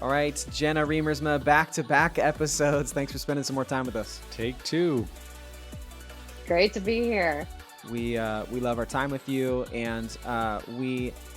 All right, Jenna Riemersma, back-to-back episodes. Thanks for spending some more time with us. Take two. Great to be here. We love our time with you, and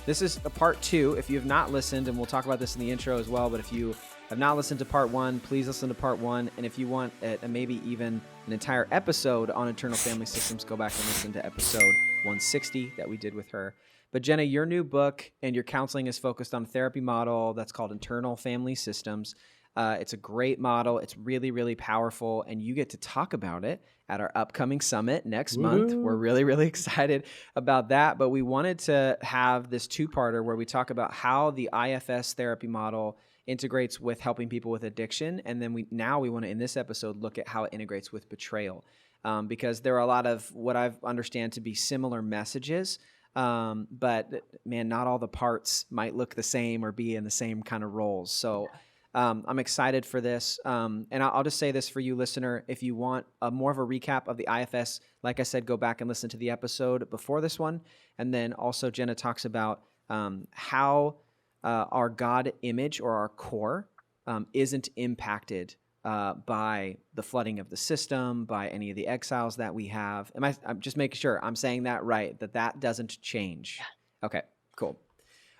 this is a part 2. If you have not listened, and we'll talk about this in the intro as well, but if you have not listened to part 1, please listen to part 1. And if you want maybe even an entire episode on internal family systems, go back and listen to episode 160 that we did with her. But Jenna, your new book and your counseling is focused on a therapy model that's called Internal Family Systems. It's a great model. It's really, really powerful, and you get to talk about it at our upcoming summit next month. We're really, really excited about that. But we wanted to have this two-parter where we talk about how the IFS therapy model integrates with helping people with addiction, and then we want to, in this episode, look at how it integrates with betrayal, because there are a lot of what I understand to be similar messages. But man, not all the parts might look the same or be in the same kind of roles. So I'm excited for this. And I'll just say this for you, listener. If you want more of a recap of the IFS, like I said, go back and listen to the episode before this one. And then also Jenna talks about how our God image or our core isn't impacted by the flooding of the system, by any of the exiles that we have. I'm just making sure I'm saying that right, that doesn't change. Yeah. Okay, cool.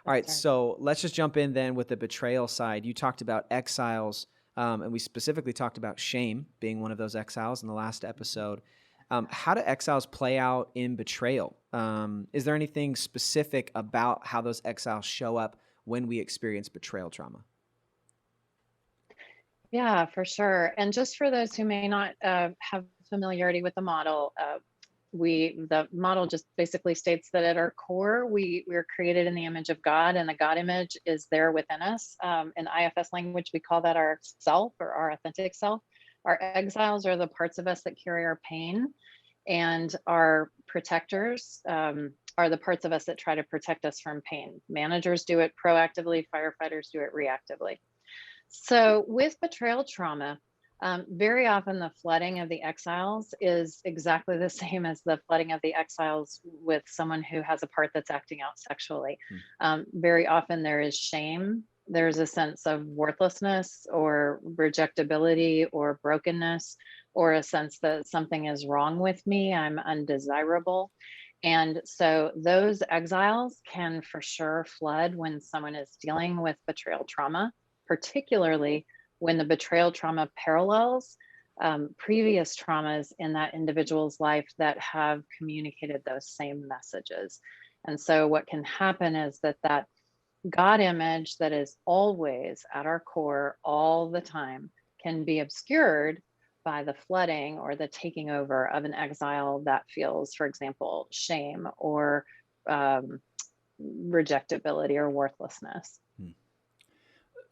All right, so let's just jump in then with the betrayal side. You talked about exiles, and we specifically talked about shame being one of those exiles in the last episode. How do exiles play out in betrayal? Is there anything specific about how those exiles show up when we experience betrayal trauma? Yeah, for sure. And just for those who may not have familiarity with the model, the model just basically states that at our core, we're created in the image of God, and the God image is there within us. In IFS language, we call that our self or our authentic self. Our exiles are the parts of us that carry our pain, and our protectors are the parts of us that try to protect us from pain. Managers do it proactively, firefighters do it reactively. So with betrayal trauma, very often the flooding of the exiles is exactly the same as the flooding of the exiles with someone who has a part that's acting out sexually. Very often there is shame. There's a sense of worthlessness or rejectability or brokenness, or a sense that something is wrong with me, I'm undesirable. And so those exiles can for sure flood when someone is dealing with betrayal trauma, particularly when the betrayal trauma parallels previous traumas in that individual's life that have communicated those same messages. And so what can happen is that God image that is always at our core all the time can be obscured by the flooding or the taking over of an exile that feels, for example, shame or rejectability or worthlessness.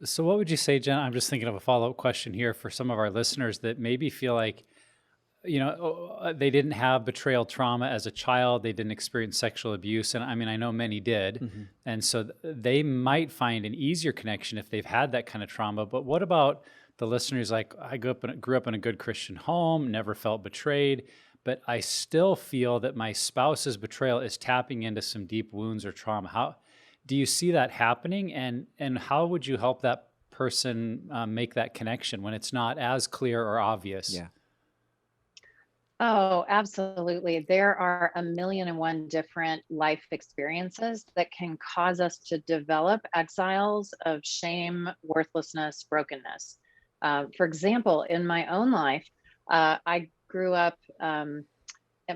So what would you say, Jen? I'm just thinking of a follow-up question here for some of our listeners that maybe feel like, they didn't have betrayal trauma as a child. They didn't experience sexual abuse. And I mean, I know many did. Mm-hmm. And so they might find an easier connection if they've had that kind of trauma. But what about the listeners like, I grew up in a good Christian home, never felt betrayed, but I still feel that my spouse's betrayal is tapping into some deep wounds or trauma. How do you see that happening? And how would you help that person make that connection when it's not as clear or obvious? Yeah. Oh, absolutely. There are 1,000,001 different life experiences that can cause us to develop exiles of shame, worthlessness, brokenness. For example, in my own life, I grew up,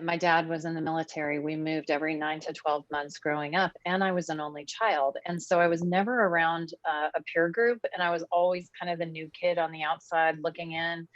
my dad was in the military. We moved every 9 to 12 months growing up, and I was an only child. And so I was never around a peer group, and I was always kind of the new kid on the outside looking in.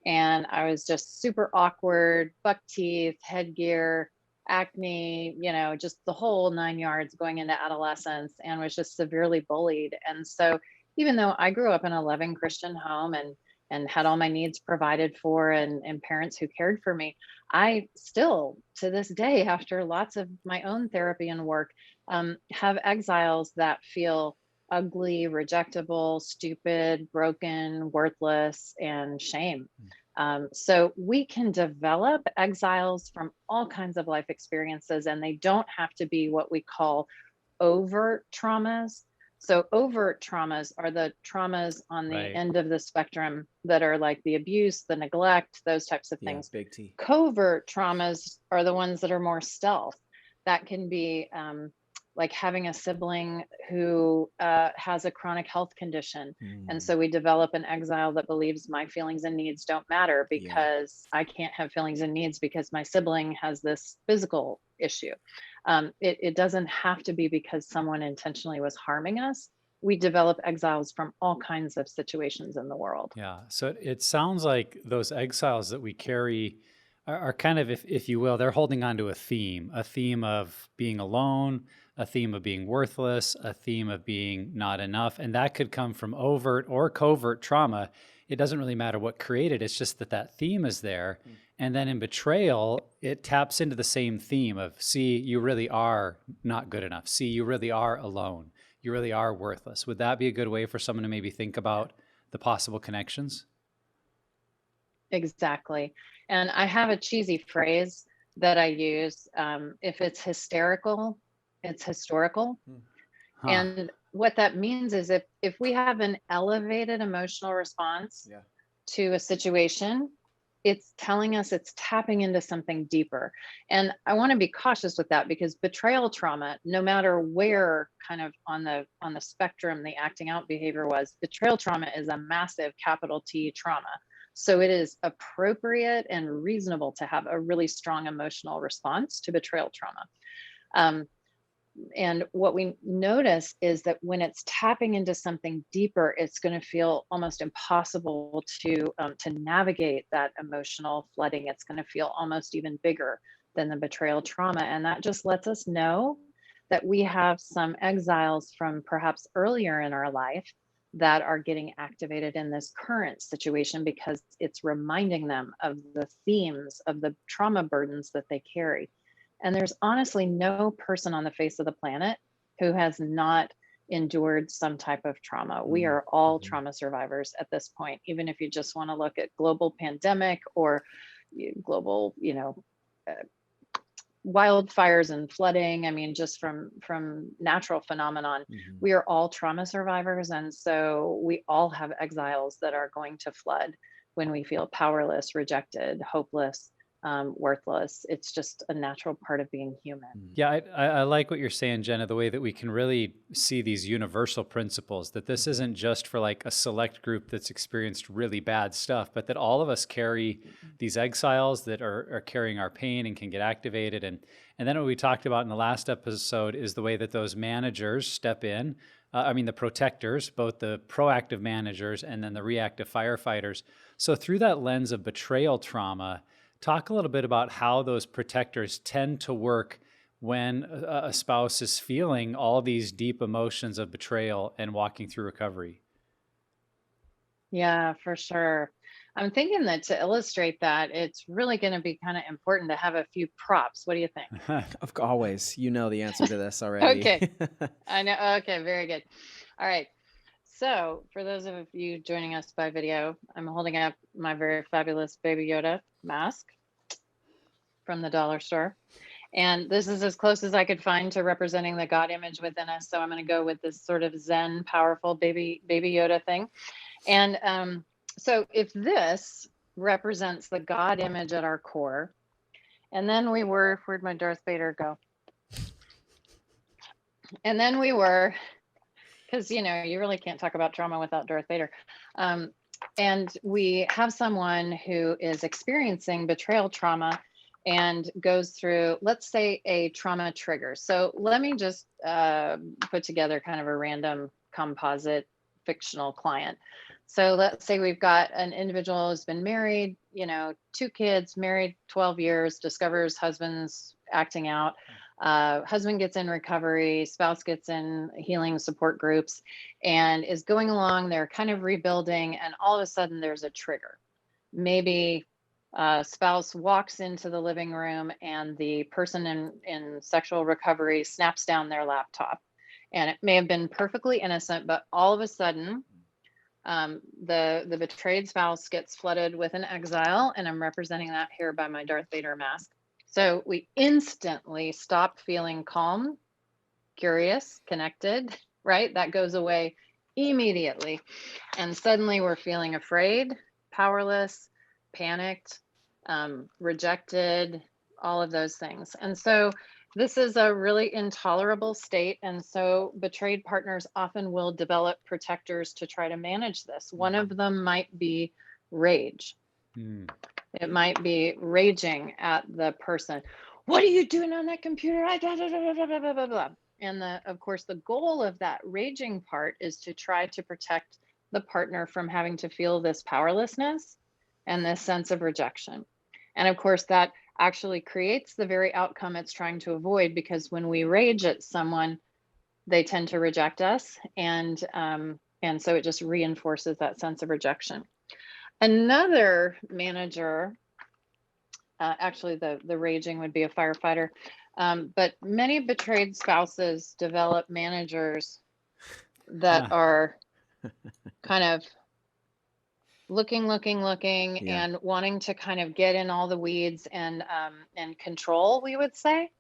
And I was just super awkward, buck teeth, headgear, acne, just the whole 9 yards going into adolescence, and was just severely bullied. And so even though I grew up in a loving Christian home and had all my needs provided for and parents who cared for me, I still, to this day, after lots of my own therapy and work, have exiles that feel ugly, rejectable, stupid, broken, worthless, and shame. So we can develop exiles from all kinds of life experiences, and they don't have to be what we call overt traumas. So overt traumas are the traumas on the Right. end of the spectrum that are like the abuse, the neglect, those types of Yeah, things. big T. Covert traumas are the ones that are more stealth. That can be like having a sibling who has a chronic health condition. And so we develop an exile that believes my feelings and needs don't matter Yeah. because I can't have feelings and needs because my sibling has this physical issue. It doesn't have to be because someone intentionally was harming us. We develop exiles from all kinds of situations in the world. Yeah. So it sounds like those exiles that we carry are kind of, if you will, they're holding on to a theme of being alone, a theme of being worthless, a theme of being not enough. And that could come from overt or covert trauma. It doesn't really matter what created, it's just that that theme is there. And then in betrayal, it taps into the same theme of, see, you really are not good enough. See, you really are alone. You really are worthless. Would that be a good way for someone to maybe think about the possible connections? Exactly. And I have a cheesy phrase that I use. If it's hysterical, it's historical. Huh. And what that means is if we have an elevated emotional response Yeah. to a situation, it's telling us it's tapping into something deeper. And I want to be cautious with that because betrayal trauma, no matter where kind of on the spectrum the acting out behavior was, betrayal trauma is a massive capital T trauma. So it is appropriate and reasonable to have a really strong emotional response to betrayal trauma. And what we notice is that when it's tapping into something deeper, it's going to feel almost impossible to navigate that emotional flooding. It's going to feel almost even bigger than the betrayal trauma, and that just lets us know that we have some exiles from perhaps earlier in our life that are getting activated in this current situation because it's reminding them of the themes of the trauma burdens that they carry. And there's honestly no person on the face of the planet who has not endured some type of trauma. We are all trauma survivors at this point, even if you just want to look at global pandemic or global, uh, wildfires and flooding. I mean, just from natural phenomenon, we are all trauma survivors. And so we all have exiles that are going to flood when we feel powerless, rejected, hopeless, worthless. It's just a natural part of being human. Yeah, I like what you're saying, Jenna, the way that we can really see these universal principles, that this isn't just for like a select group that's experienced really bad stuff, but that all of us carry these exiles that are carrying our pain and can get activated. And then what we talked about in the last episode is the way that those managers step in. The protectors, both the proactive managers and then the reactive firefighters. So through that lens of betrayal trauma, talk a little bit about how those protectors tend to work when a spouse is feeling all these deep emotions of betrayal and walking through recovery. Yeah, for sure. I'm thinking that to illustrate that, it's really going to be kind of important to have a few props. What do you think? Always, you know the answer to this already. Okay, I know. Okay, very good. All right. So, for those of you joining us by video, I'm holding up my very fabulous Baby Yoda mask from the dollar store. And this is as close as I could find to representing the God image within us. So I'm going to go with this sort of Zen, powerful baby Yoda thing. And so if this represents the God image at our core, and then where'd my Darth Vader go? And then because you really can't talk about trauma without Darth Vader. And we have someone who is experiencing betrayal trauma and goes through, let's say, a trauma trigger. So let me just put together kind of a random composite fictional client. So let's say we've got an individual who's been married, 2 kids, married 12 years, discovers husband's acting out. Husband gets in recovery, spouse gets in healing support groups, and is going along. They're kind of rebuilding, and all of a sudden there's a trigger. Maybe spouse walks into the living room and the person in sexual recovery snaps down their laptop. And it may have been perfectly innocent, but all of a sudden, the betrayed spouse gets flooded with an exile, and I'm representing that here by my Darth Vader mask. So we instantly stop feeling calm, curious, connected, right? That goes away immediately. And suddenly we're feeling afraid, powerless, panicked, rejected, all of those things. And so this is a really intolerable state. And so betrayed partners often will develop protectors to try to manage this. One of them might be rage. It might be raging at the person. What are you doing on that computer? And of course, the goal of that raging part is to try to protect the partner from having to feel this powerlessness and this sense of rejection. And of course, that actually creates the very outcome it's trying to avoid, because when we rage at someone, they tend to reject us, and so it just reinforces that sense of rejection. Another manager, actually the raging would be a firefighter, but many betrayed spouses develop managers that are kind of looking, Yeah. and wanting to kind of get in all the weeds and control, we would say.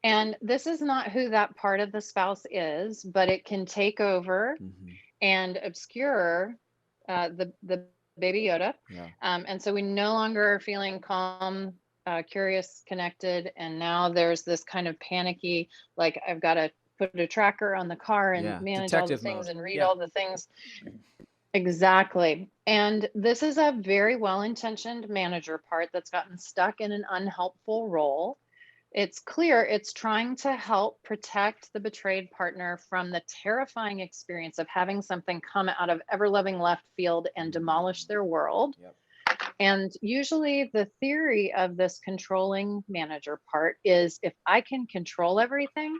And this is not who that part of the spouse is, but it can take over and obscure the baby Yoda. Yeah. And so we no longer are feeling calm, curious, connected. And now there's this kind of panicky, like I've got to put a tracker on the car and Yeah. manage all the Detective things mode. and read Yeah. all the things. Exactly. And this is a very well-intentioned manager part that's gotten stuck in an unhelpful role. It's clear it's trying to help protect the betrayed partner from the terrifying experience of having something come out of ever-loving left field and demolish their world. Yep. And usually the theory of this controlling manager part is, if I can control everything,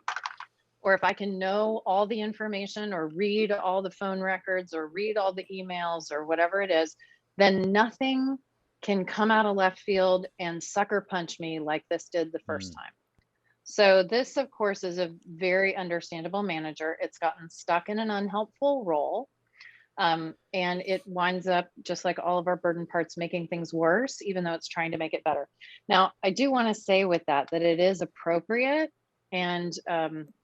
or if I can know all the information or read all the phone records or read all the emails or whatever it is, then nothing can come out of left field and sucker punch me like this did the first time. So this, of course, is a very understandable manager. It's gotten stuck in an unhelpful role. And it winds up, just like all of our burden parts, making things worse, even though it's trying to make it better. Now, I do want to say with that it is appropriate and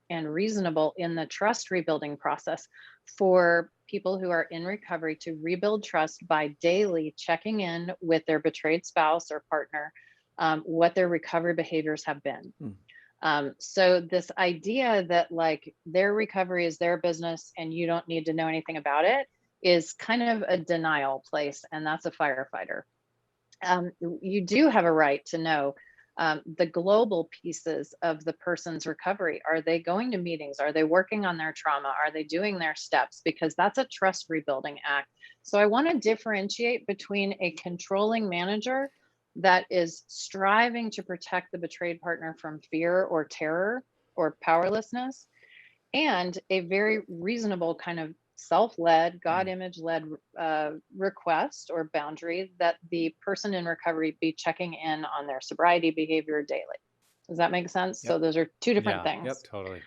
reasonable in the trust rebuilding process for people who are in recovery to rebuild trust by daily checking in with their betrayed spouse or partner, what their recovery behaviors have been. So this idea that like their recovery is their business and you don't need to know anything about it is kind of a denial place, and that's a firefighter. You do have a right to know the global pieces of the person's recovery. Are they going to meetings? Are they working on their trauma? Are they doing their steps? Because that's a trust rebuilding act. So I want to differentiate between a controlling manager that is striving to protect the betrayed partner from fear or terror or powerlessness, and a very reasonable kind of self-led, God image led request or boundary that the person in recovery be checking in on their sobriety behavior daily. Does that make sense? Yep. So those are two different Yeah, things. Yep, totally.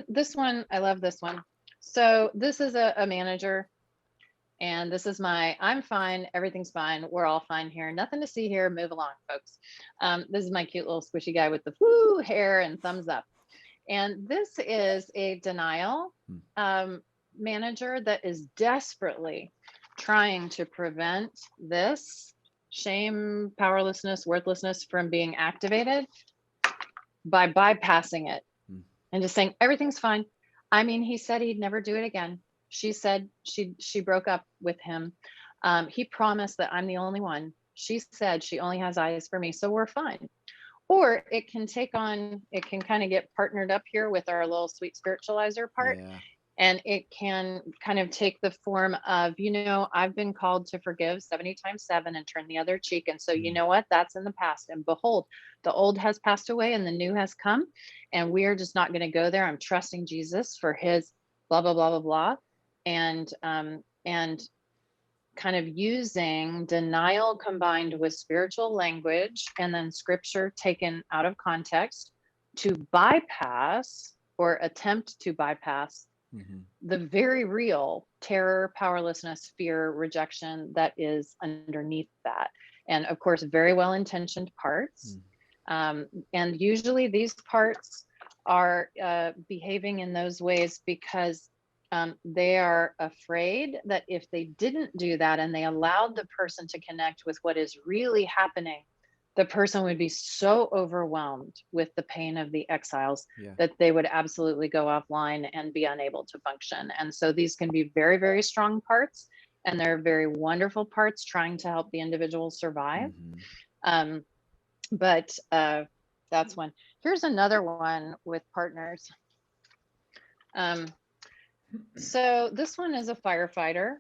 This one, I love this one. So this is a manager, and this is my, I'm fine, everything's fine, we're all fine here, nothing to see here, move along, folks. This is my cute little squishy guy with the woo hair and thumbs up. And this is a denial manager that is desperately trying to prevent this shame, powerlessness, worthlessness from being activated by bypassing it and just saying, everything's fine. I mean, he said he'd never do it again. She said she broke up with him. He promised that I'm the only one. She said she only has eyes for me, so we're fine. Or it can kind of get partnered up here with our little sweet spiritualizer part. Yeah. And it can kind of take the form of, I've been called to forgive 70 times 7 and turn the other cheek. And so, you know what? That's in the past. And behold, the old has passed away and the new has come. And we are just not going to go there. I'm trusting Jesus for his blah, blah, blah, blah, blah. And kind of using denial combined with spiritual language and then scripture taken out of context to bypass or attempt to bypass the very real terror, powerlessness, fear, rejection that is underneath that. And of course, very well-intentioned parts. And usually these parts are behaving in those ways because they are afraid that if they didn't do that and they allowed the person to connect with what is really happening, the person would be so overwhelmed with the pain of the exiles Yeah. that they would absolutely go offline and be unable to function. And so these can be very, very strong parts, and they're very wonderful parts trying to help the individual survive. Mm-hmm. But that's one. Here's another one with partners. So this one is a firefighter.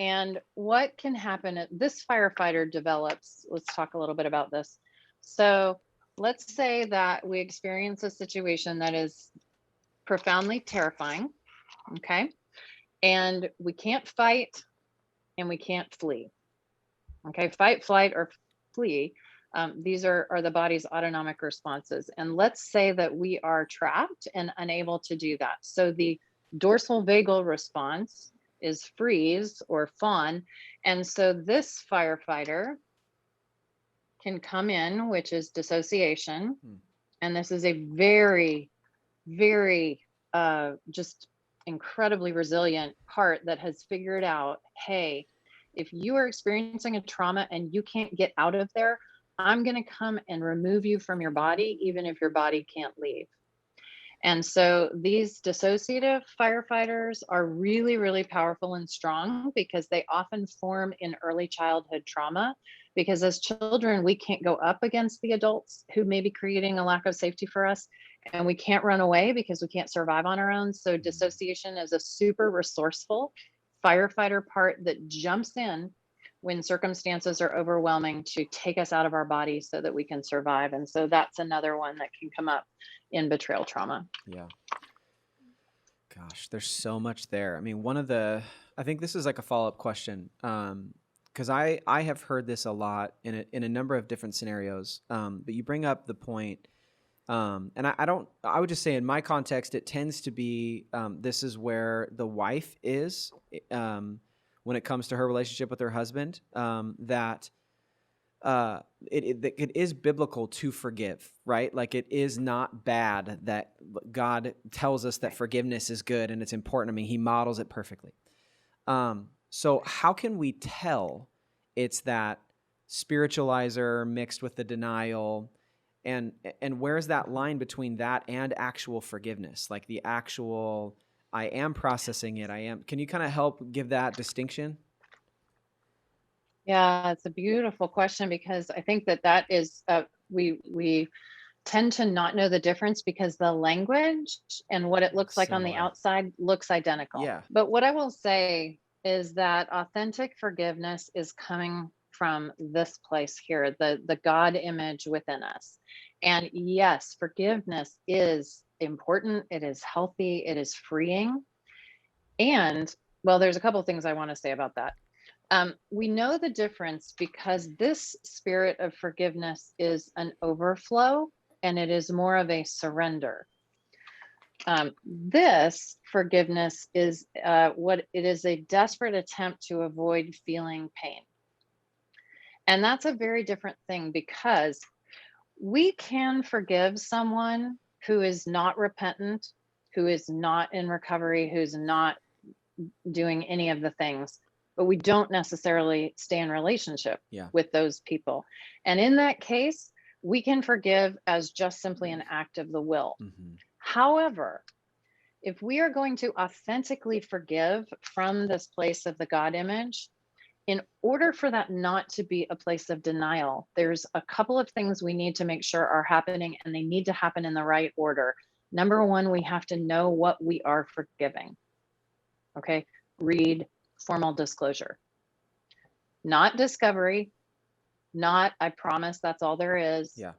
And what can happen, this firefighter develops, let's talk a little bit about this. So let's say that we experience a situation that is profoundly terrifying, okay? And we can't fight and we can't flee, okay? Fight, flight, or flee. These are the body's autonomic responses. And let's say that we are trapped and unable to do that. So the dorsal vagal response is freeze or fawn. And so this firefighter can come in, which is dissociation. And this is a very, very just incredibly resilient part that has figured out, hey, if you are experiencing a trauma and you can't get out of there, I'm going to come and remove you from your body, even if your body can't leave. And so these dissociative firefighters are really, really powerful and strong because they often form in early childhood trauma. Because as children, we can't go up against the adults who may be creating a lack of safety for us, and we can't run away because we can't survive on our own. So dissociation is a super resourceful firefighter part that jumps in when circumstances are overwhelming to take us out of our body so that we can survive. And so that's another one that can come up in betrayal trauma. Yeah. Gosh, there's so much there. I mean, I think this is like a follow-up question. Because I have heard this a lot in a number of different scenarios. But you bring up the point, and I would just say in my context, it tends to be, this is where the wife is, when it comes to her relationship with her husband, that it is biblical to forgive, right? Like, it is not bad that God tells us that forgiveness is good and it's important. I mean, he models it perfectly. So how can we tell it's that spiritualizer mixed with the denial, and where's that line between that and actual forgiveness? Like the actual, I am processing it. Can you kind of help give that distinction? Yeah, it's a beautiful question because I think that is we tend to not know the difference because the language and what it looks like on the Similar. outside looks identical. Yeah. But what I will say is that authentic forgiveness is coming from this place here, the God image within us. And yes, forgiveness is important, it is healthy, it is freeing. And well, there's a couple of things I want to say about that. We know the difference because this spirit of forgiveness is an overflow and it is more of a surrender. This forgiveness is what it is, a desperate attempt to avoid feeling pain. And that's a very different thing because we can forgive someone who is not repentant, who is not in recovery, who's not doing any of the things, but we don't necessarily stay in relationship with those people. And in that case, we can forgive as just simply an act of the will. Mm-hmm. However, if we are going to authentically forgive from this place of the God image, in order for that not to be a place of denial, there's a couple of things we need to make sure are happening, and they need to happen in the right order. Number one, we have to know what we are forgiving. Okay, read formal disclosure. Not discovery, not I promise that's all there is. Yeah.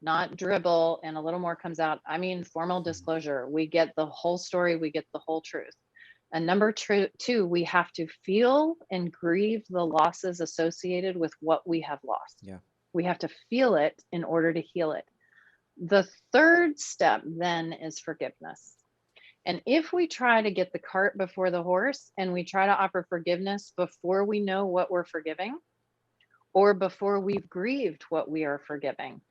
Not dribble and a little more comes out. I mean, formal disclosure. We get the whole story, we get the whole truth. And number two, we have to feel and grieve the losses associated with what we have lost. Yeah. We have to feel it in order to heal it. The third step then is forgiveness. And if we try to get the cart before the horse and we try to offer forgiveness before we know what we're forgiving, or before we've grieved what we are forgiving,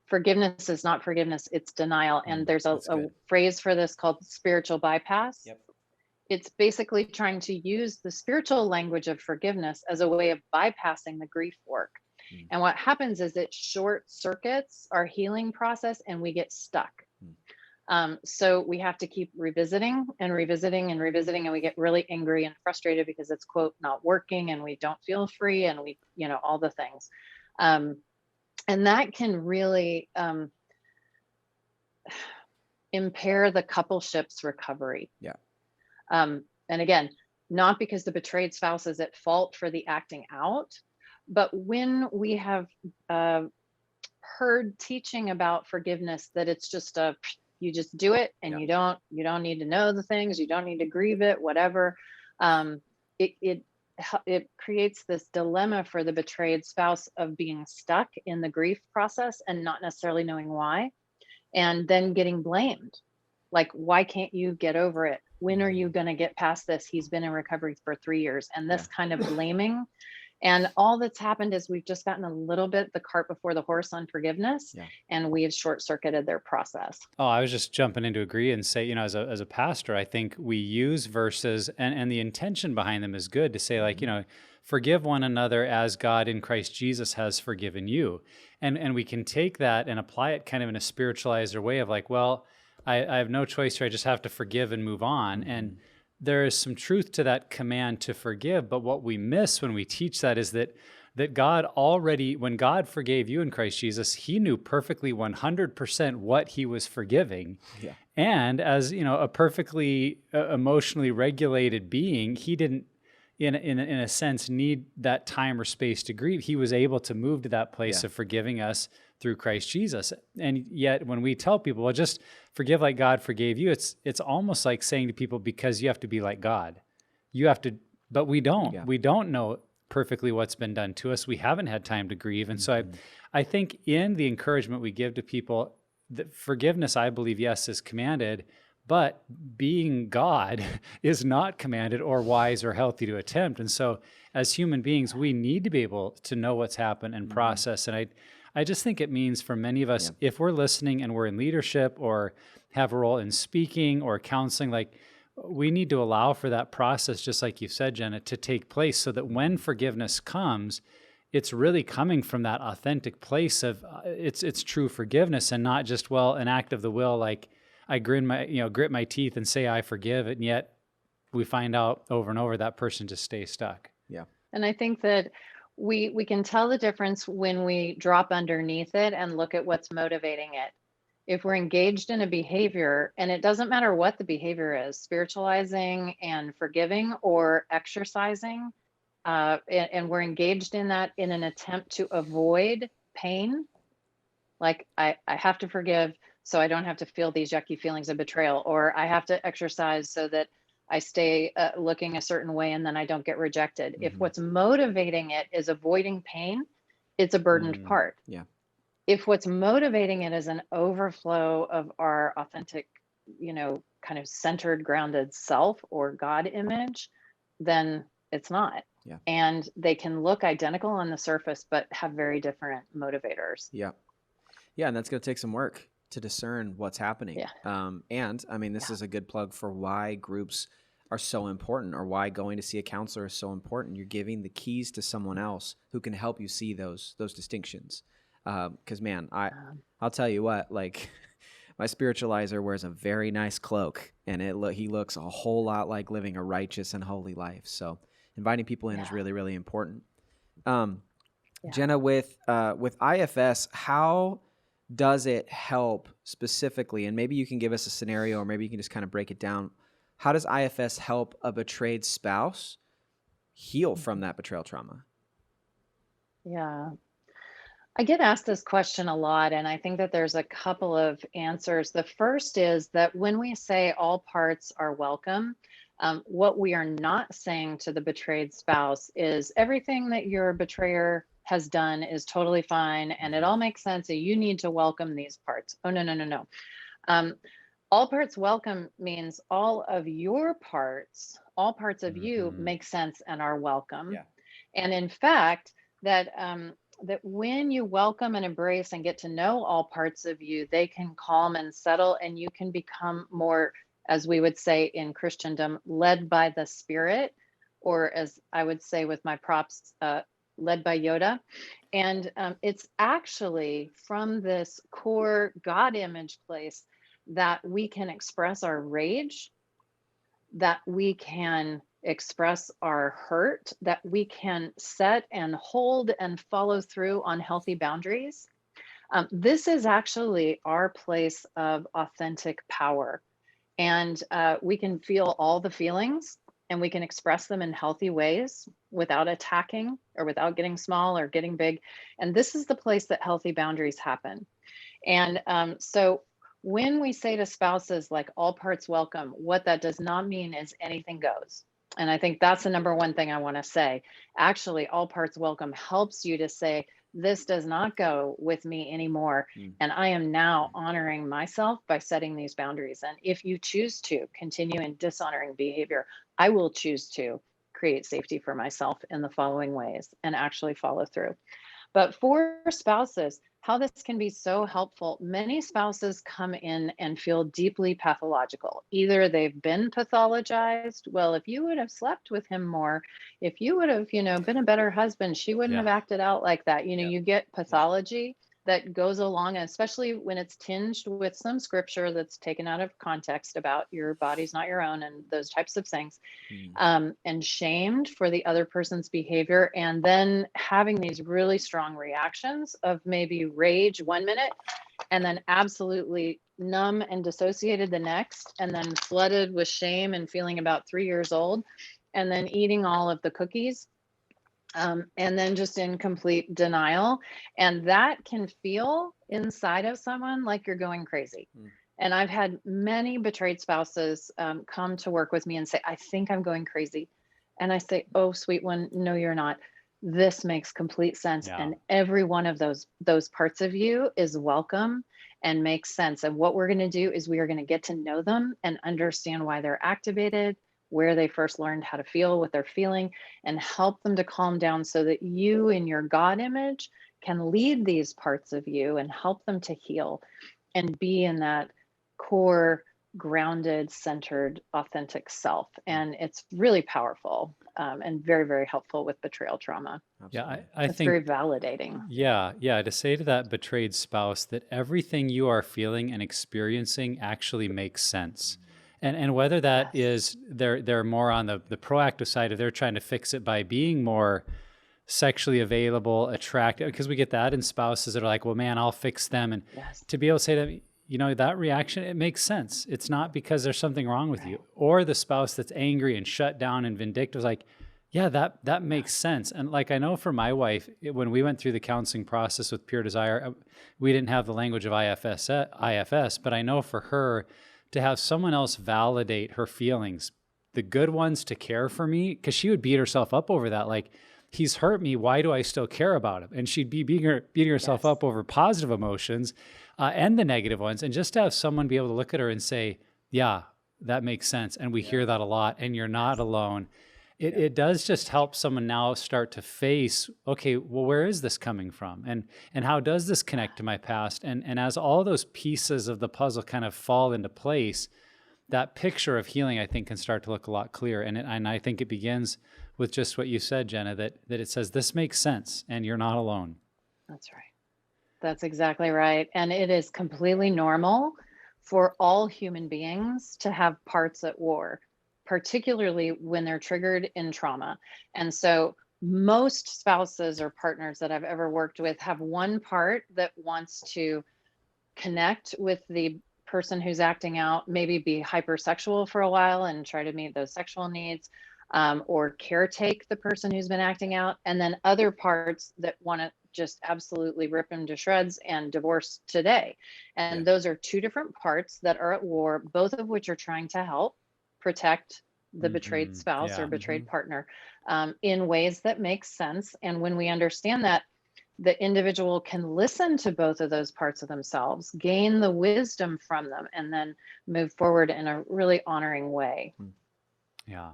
forgiveness is not forgiveness, it's denial. And there's a That's good. phrase for this called spiritual bypass. Yep. It's basically trying to use the spiritual language of forgiveness as a way of bypassing the grief work. And what happens is it short circuits our healing process and we get stuck. So we have to keep revisiting and revisiting and revisiting, and we get really angry and frustrated because it's, quote, not working, and we don't feel free, and we, all the things. And that can really impair the coupleship's recovery. Yeah. And again, not because the betrayed spouse is at fault for the acting out, but when we have heard teaching about forgiveness, that it's just you just do it, and you don't need to know the things, you don't need to grieve it, whatever. It creates this dilemma for the betrayed spouse of being stuck in the grief process and not necessarily knowing why, and then getting blamed. Like, why can't you get over it? When are you going to get past this? He's been in recovery for 3 years, and this kind of blaming. And all that's happened is we've just gotten a little bit the cart before the horse on forgiveness, and we have short circuited their process. Oh, I was just jumping in to agree and say, as a pastor, I think we use verses and the intention behind them is good to say, like, forgive one another as God in Christ Jesus has forgiven you. And we can take that and apply it kind of in a spiritualizer way of like, well, I have no choice here. I just have to forgive and move on. And there is some truth to that command to forgive. But what we miss when we teach that is that God already, when God forgave you in Christ Jesus, he knew perfectly 100% what he was forgiving. Yeah. And as, a perfectly emotionally regulated being, he didn't, in a sense, need that time or space to grieve. He was able to move to that place of forgiving us through Christ Jesus. And yet when we tell people, well, just forgive like God forgave you, it's almost like saying to people, because you have to be like God. You have to, but we don't. Yeah. We don't know perfectly what's been done to us. We haven't had time to grieve. And so I think in the encouragement we give to people, that forgiveness, I believe, yes, is commanded, but being God is not commanded or wise or healthy to attempt. And so as human beings, we need to be able to know what's happened and process. And I just think it means for many of us, if we're listening and we're in leadership or have a role in speaking or counseling, like we need to allow for that process, just like you said, Jenna, to take place so that when forgiveness comes, it's really coming from that authentic place of it's true forgiveness and not just, well, an act of the will, like I grit my teeth and say I forgive, and yet we find out over and over that person just stays stuck. Yeah. And I think that we can tell the difference when we drop underneath it and look at what's motivating it. If we're engaged in a behavior, and it doesn't matter what the behavior is, spiritualizing and forgiving or exercising, and we're engaged in that in an attempt to avoid pain, like I have to forgive so I don't have to feel these yucky feelings of betrayal, or I have to exercise so that I stay looking a certain way and then I don't get rejected. If what's motivating it is avoiding pain, it's a burdened part. Yeah. If what's motivating it is an overflow of our authentic, kind of centered, grounded self or God image, then it's not. Yeah. And they can look identical on the surface, but have very different motivators. Yeah. Yeah. And that's going to take some work to discern what's happening. Yeah. And I mean, this is a good plug for why groups are so important, or why going to see a counselor is so important. You're giving the keys to someone else who can help you see those distinctions. Because man, I'll tell you what, like my spiritualizer wears a very nice cloak, and he looks a whole lot like living a righteous and holy life. So inviting people in is really, really important. Jenna, with IFS, how does it help specifically? And maybe you can give us a scenario, or maybe you can just kind of break it down. How does IFS help a betrayed spouse heal from that betrayal trauma? Yeah. I get asked this question a lot, and I think that there's a couple of answers. The first is that when we say all parts are welcome, what we are not saying to the betrayed spouse is everything that your betrayer has done is totally fine and it all makes sense, and you need to welcome these parts. Oh, no. All parts welcome means all of your parts, all parts of you make sense and are welcome. Yeah. And in fact, that that when you welcome and embrace and get to know all parts of you, they can calm and settle, and you can become more, as we would say in Christendom, led by the Spirit, or as I would say with my props, led by Yoda. And it's actually from this core God image place that we can express our rage, that we can express our hurt, that we can set and hold and follow through on healthy boundaries. This is actually our place of authentic power. And we can feel all the feelings and we can express them in healthy ways without attacking or without getting small or getting big. And this is the place that healthy boundaries happen. And so when we say to spouses, like, all parts welcome, what that does not mean is anything goes. And I think that's the number one thing I want to say. Actually, all parts welcome helps you to say, this does not go with me anymore. And I am now honoring myself by setting these boundaries. And if you choose to continue in dishonoring behavior, I will choose to create safety for myself in the following ways and actually follow through. But for spouses, how this can be so helpful, many spouses come in and feel deeply pathological. Either they've been pathologized. Well, if you would have slept with him more, if you would have, been a better husband, she wouldn't Yeah. have acted out like that. Yeah. You get pathology that goes along, and especially when it's tinged with some scripture that's taken out of context about your body's not your own and those types of things, and shamed for the other person's behavior, and then having these really strong reactions of maybe rage 1 minute and then absolutely numb and dissociated the next, and then flooded with shame and feeling about 3 years old, and then eating all of the cookies, and then just in complete denial. And that can feel inside of someone like you're going crazy. And I've had many betrayed spouses come to work with me and say, I think I'm going crazy. And I say, oh, sweet one, no, you're not. This makes complete sense. Yeah. And every one of those parts of you is welcome and makes sense. And what we're going to do is we are going to get to know them and understand why they're activated, where they first learned how to feel, what they're feeling, and help them to calm down so that you in your God image can lead these parts of you and help them to heal and be in that core, grounded, centered, authentic self. And it's really powerful and very, very helpful with betrayal trauma. Yeah, I It's think very validating. Yeah, to say to that betrayed spouse that everything you are feeling and experiencing actually makes sense. And whether that Yes. is they're more on the proactive side, of they're trying to fix it by being more sexually available, attractive, because we get that in spouses that are like, well, man, I'll fix them. And Yes. to be able to say that, that reaction, it makes sense. It's not because there's something wrong with you. Or the spouse that's angry and shut down and vindictive is like, yeah, that makes sense. And like, I know for my wife, when we went through the counseling process with Pure Desire, we didn't have the language of IFS, but I know for her to have someone else validate her feelings, the good ones to care for me, because she would beat herself up over that. Like, he's hurt me. Why do I still care about him? And she'd be beating herself up over positive emotions and the negative ones. And just to have someone be able to look at her and say, yeah, that makes sense. And we hear that a lot, and you're not alone. It does just help someone now start to face, okay, well, where is this coming from? And how does this connect to my past? And as all those pieces of the puzzle kind of fall into place, that picture of healing, I think, can start to look a lot clearer. And I think it begins with just what you said, Jenna, that it says, this makes sense and you're not alone. That's right. That's exactly right. And it is completely normal for all human beings to have parts at war, particularly when they're triggered in trauma. And so most spouses or partners that I've ever worked with have one part that wants to connect with the person who's acting out, maybe be hypersexual for a while and try to meet those sexual needs, or caretake the person who's been acting out. And then other parts that want to just absolutely rip him to shreds and divorce today. And those are two different parts that are at war, both of which are trying to help protect the betrayed spouse or betrayed partner in ways that make sense. And when we understand that, the individual can listen to both of those parts of themselves, gain the wisdom from them, and then move forward in a really honoring way. Yeah.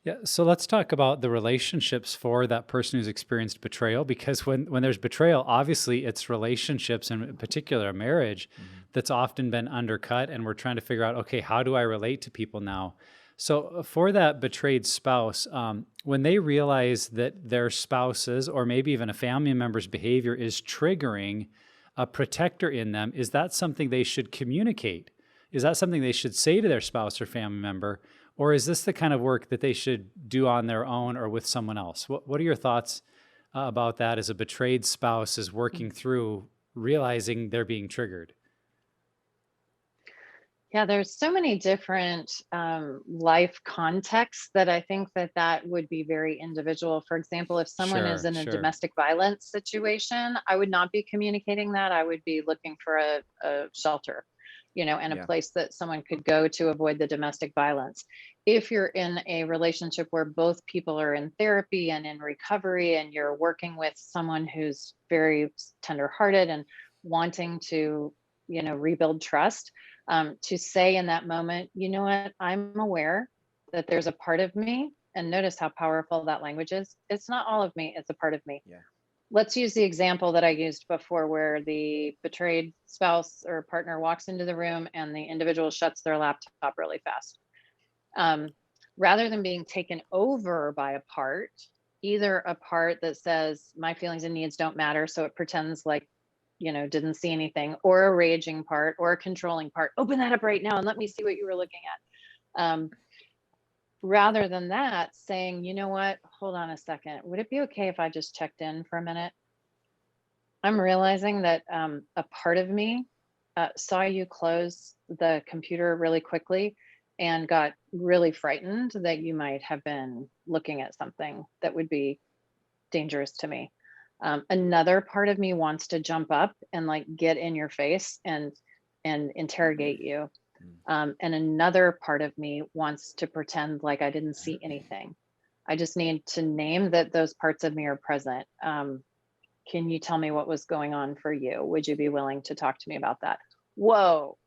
Yeah, so let's talk about the relationships for that person who's experienced betrayal, because when there's betrayal, obviously it's relationships, and in particular a marriage, Mhm. that's often been undercut, and we're trying to figure out, okay, how do I relate to people now? So for that betrayed spouse, when they realize that their spouses or maybe even a family member's behavior is triggering a protector in them, is that something they should communicate? Is that something they should say to their spouse or family member? Or is this the kind of work that they should do on their own or with someone else? What are your thoughts about that as a betrayed spouse is working through realizing they're being triggered? Yeah, there's so many different life contexts that I think that that would be very individual. For example, if someone is Sure, in a sure. domestic violence situation, I would not be communicating that. I would be looking for a shelter, and a Yeah. place that someone could go to avoid the domestic violence. If you're in a relationship where both people are in therapy and in recovery, and you're working with someone who's very tenderhearted and wanting to, rebuild trust, to say in that moment, you know what, I'm aware that there's a part of me, and notice how powerful that language is. It's not all of me, it's a part of me. Yeah. Let's use the example that I used before, where the betrayed spouse or partner walks into the room and the individual shuts their laptop really fast. Um, Rather than being taken over by a part, either a part that says, my feelings and needs don't matter, so it pretends like, didn't see anything, or a raging part, or a controlling part, open that up right now and let me see what you were looking at. Rather than that, saying, you know what, hold on a second, would it be okay if I just checked in for a minute? I'm realizing that a part of me saw you close the computer really quickly and got really frightened that you might have been looking at something that would be dangerous to me. Another part of me wants to jump up and like get in your face and interrogate you. Mm. And another part of me wants to pretend like I didn't see anything. I just need to name that those parts of me are present. Can you tell me what was going on for you? Would you be willing to talk to me about that? Whoa,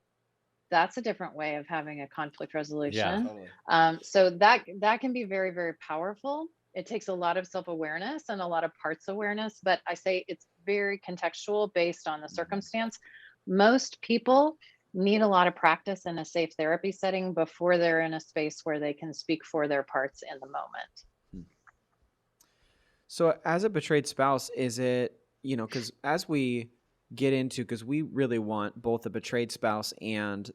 that's a different way of having a conflict Yeah, resolution. totally. So that can be very, very powerful. It takes a lot of self-awareness and a lot of parts awareness, but I say it's very contextual based on the Mhm. circumstance. Most people need a lot of practice in a safe therapy setting before they're in a space where they can speak for their parts in the moment. Hmm. So, as a betrayed spouse, is it, because as we get into, because we really want both the betrayed spouse and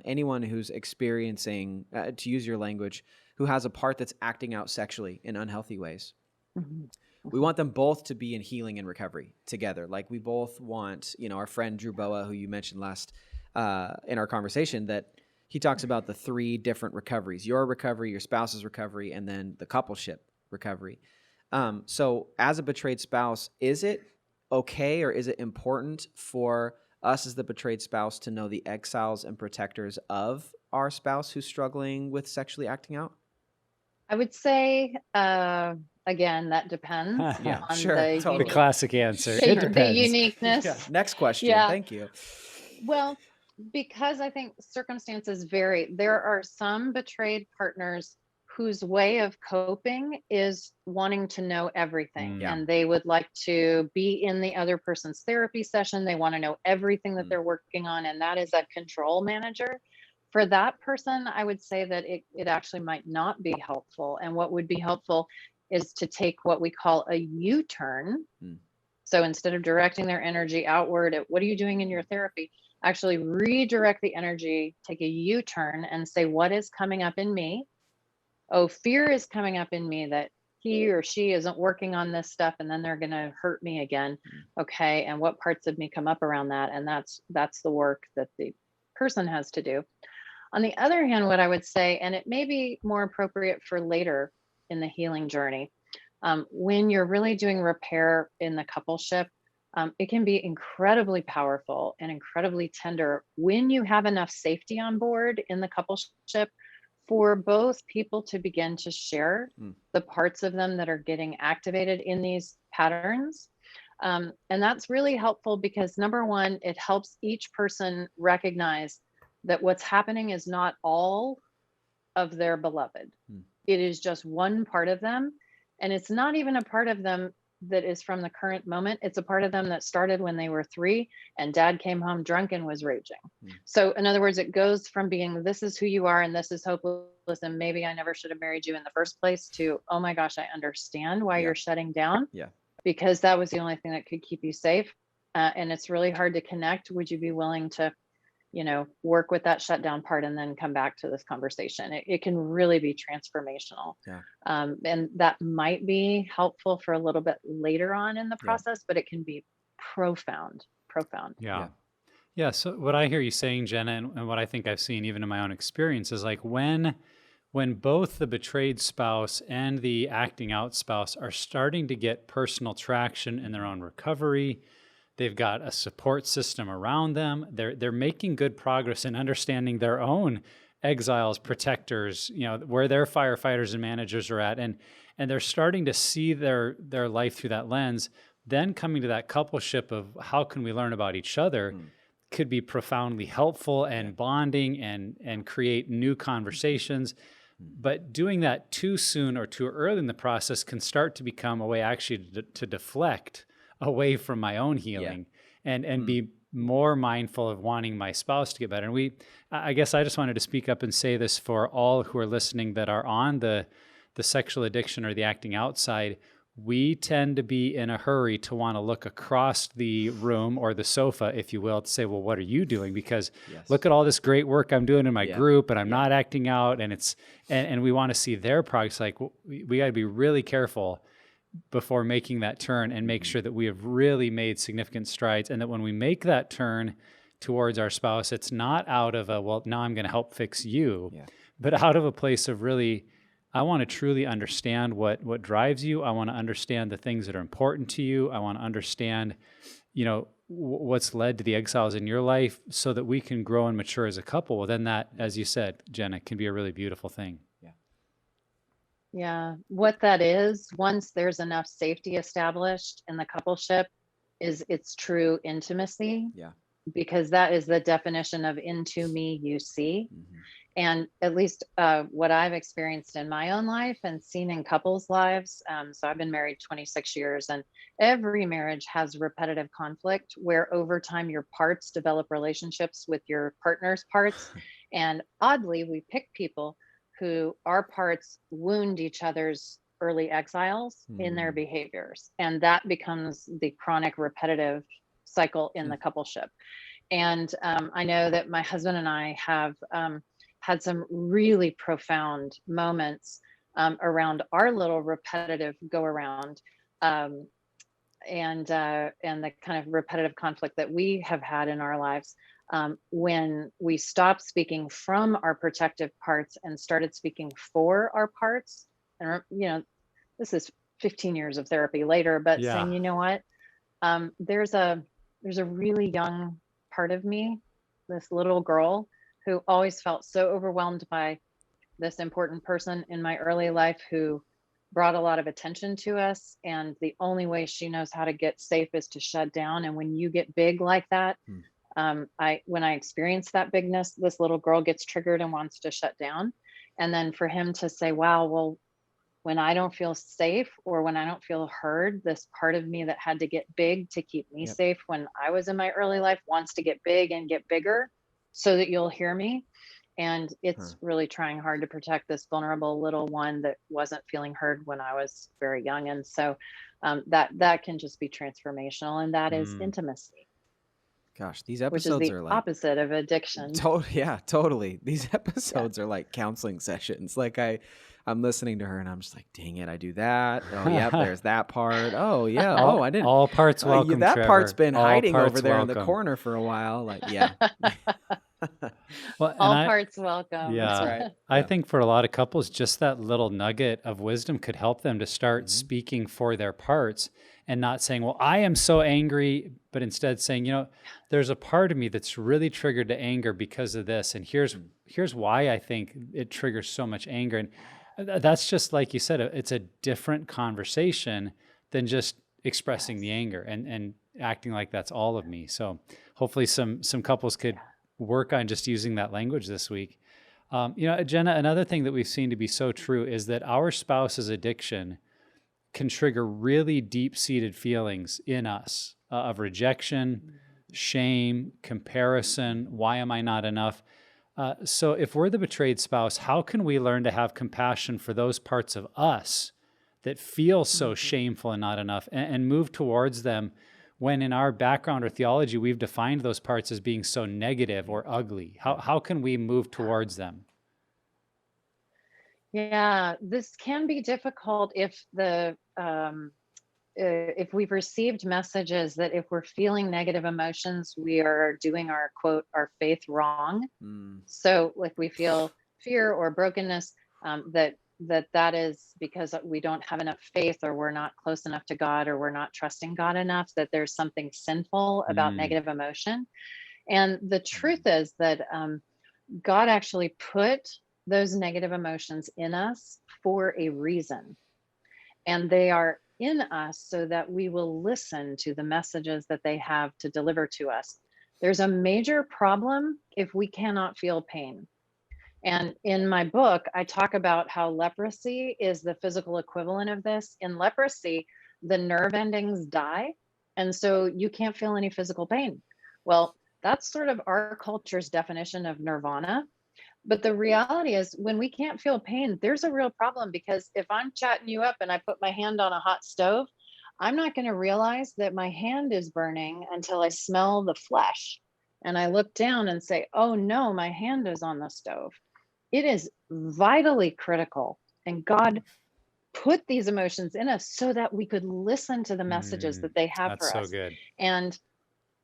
anyone who's experiencing, to use your language, who has a part that's acting out sexually in unhealthy ways. Mhm. We Mhm. want them both to be in healing and recovery together. Like we both want, our friend Drew Boa, who you mentioned last in our conversation, that he talks about the three different recoveries: your recovery, your spouse's recovery, and then the coupleship recovery. So, as a betrayed spouse, is it okay or is it important for us as the betrayed spouse to know the exiles and protectors of our spouse who's struggling with sexually acting out? I would say, again, that depends Yeah, on sure, the The totally. classic answer. It Sure. the depends. Yeah. uniqueness. Next question. Yeah. Thank you. Well, because I think circumstances vary. There are some betrayed partners whose way of coping is wanting to know everything, Yeah. Mm, and they would like to be in the other person's therapy session. They want to know everything that Mm. they're working on, and that is a control manager. For that person, I would say that it actually might not be helpful. And what would be helpful is to take what we call a U-turn. Mm. So instead of directing their energy outward at what are you doing in your therapy, actually redirect the energy, take a U turn and say, what is coming up in me? Oh, fear is coming up in me that he or she isn't working on this stuff and then they're going to hurt me again. Mm. Okay. And what parts of me come up around that? And that's the work that the person has to do. On the other hand, what I would say, and it may be more appropriate for later in the healing journey, when you're really doing repair in the coupleship, it can be incredibly powerful and incredibly tender when you have enough safety on board in the coupleship for both people to begin to share Mm. the parts of them that are getting activated in these patterns. And that's really helpful because number one, it helps each person recognize that what's happening is not all of their beloved. Mm. it is just one part of them. And it's not even a part of them that is from the current moment. It's a part of them that started when they were 3 and dad came home drunk and was raging. So in other words, it goes from being, this is who you are and this is hopeless and maybe I never should have married you in the first place, to, oh my gosh, I understand why you're shutting down. Yeah. Because that was the only thing that could keep you safe. And it's really hard to connect. Would you be willing to, work with that shutdown part and then come back to this conversation? It can really be transformational. Yeah. And that might be helpful for a little bit later on in the process, but it can be profound. Yeah. Yeah. So what I hear you saying, Jenna, and what I think I've seen even in my own experience is like when both the betrayed spouse and the acting out spouse are starting to get personal traction in their own recovery, they've got a support system around them. They're making good progress in understanding their own exiles, protectors, where their firefighters and managers are at, and they're starting to see their life through that lens. Then coming to that coupleship of how can we learn about each other could be profoundly helpful and bonding and create new conversations. But doing that too soon or too early in the process can start to become a way actually to deflect away from my own healing and be more mindful of wanting my spouse to get better. And I guess I just wanted to speak up and say this for all who are listening that are on the sexual addiction or the acting out side. We tend to be in a hurry to want to look across the room or the sofa, if you will, to say, well, what are you doing? Because look at all this great work I'm doing in my group and I'm not acting out. And we want to see their progress. Like, we got to be really careful before making that turn and make sure that we have really made significant strides. And that when we make that turn towards our spouse, it's not out of well, now I'm going to help fix you, but out of a place of really, I want to truly understand what drives you. I want to understand the things that are important to you. I want to understand, what's led to the exiles in your life so that we can grow and mature as a couple. Well, then that, as you said, Jenna, can be a really beautiful thing. Yeah. What that is, once there's enough safety established in the coupleship, is it's true intimacy. Yeah. Because that is the definition of into me you see. And at least what I've experienced in my own life and seen in couples' lives. So I've been married 26 years, and every marriage has repetitive conflict where over time your parts develop relationships with your partner's parts. And oddly, we pick people who our parts wound each other's early exiles in their behaviors. And that becomes the chronic repetitive cycle in the coupleship. And I know that my husband and I have had some really profound moments around our little repetitive go around and the kind of repetitive conflict that we have had in our lives when we stopped speaking from our protective parts and started speaking for our parts. And this is 15 years of therapy later, but saying, you know what, there's a really young part of me, this little girl who always felt so overwhelmed by this important person in my early life who brought a lot of attention to us. And the only way she knows how to get safe is to shut down. And when you get big like that, when I experience that bigness, this little girl gets triggered and wants to shut down. And then for him to say, wow, well, when I don't feel safe or when I don't feel heard, this part of me that had to get big to keep me safe when I was in my early life wants to get big and get bigger so that you'll hear me. And it's really trying hard to protect this vulnerable little one that wasn't feeling heard when I was very young. And so that can just be transformational. And that is intimacy. Gosh, these which is episodes the are like opposite of addiction. totally. These episodes are like counseling sessions. Like I'm listening to her and I'm just like, dang it, I do that. Oh yeah, there's that part. Oh yeah. I didn't. All parts welcome. That Trevor. part's been all hiding parts over there welcome. in the corner for a while. Like yeah. Well, all parts welcome. Yeah, that's right. I think for a lot of couples, just that little nugget of wisdom could help them to start speaking for their parts and not saying, well, I am so angry, but instead saying, there's a part of me that's really triggered to anger because of this. And here's why I think it triggers so much anger. And that's just like you said, it's a different conversation than just expressing the anger and acting like that's all of me. So hopefully some couples could work on just using that language this week. Jenna, another thing that we've seen to be so true is that our spouse's addiction can trigger really deep seated feelings in us of rejection, shame, comparison. Why am I not enough? So, if we're the betrayed spouse, how can we learn to have compassion for those parts of us that feel so Mhm. shameful and not enough and move towards them when in our background or theology we've defined those parts as being so negative or ugly? How can we move towards them? Yeah, this can be difficult if we've received messages that if we're feeling negative emotions, we are doing our quote, our faith wrong. Mm. So like we feel fear or brokenness, that is because we don't have enough faith, or we're not close enough to God, or we're not trusting God enough, that there's something sinful about Mm, negative emotion. And the truth is that God actually put those negative emotions in us for a reason. And they are in us so that we will listen to the messages that they have to deliver to us. There's a major problem if we cannot feel pain. And in my book, I talk about how leprosy is the physical equivalent of this. In leprosy, the nerve endings die. And so you can't feel any physical pain. Well, that's sort of our culture's definition of nirvana. But the reality is, when we can't feel pain, there's a real problem, because if I'm chatting you up and I put my hand on a hot stove, I'm not going to realize that my hand is burning until I smell the flesh. And I look down and say, oh no, my hand is on the stove. It is vitally critical. And God put these emotions in us so that we could listen to the messages mm, that they have that's for so us. good. And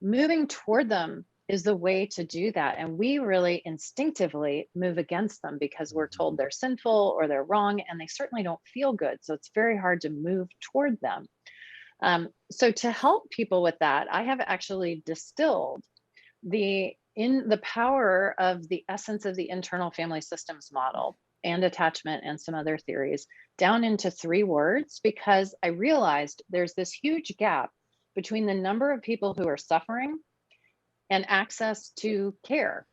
moving toward them is the way to do that. And we really instinctively move against them because we're told they're sinful or they're wrong, and they certainly don't feel good. So it's very hard to move toward them. So to help people with that, I have actually distilled the power of the essence of the internal family systems model and attachment and some other theories down into 3 words, because I realized there's this huge gap between the number of people who are suffering and access to care.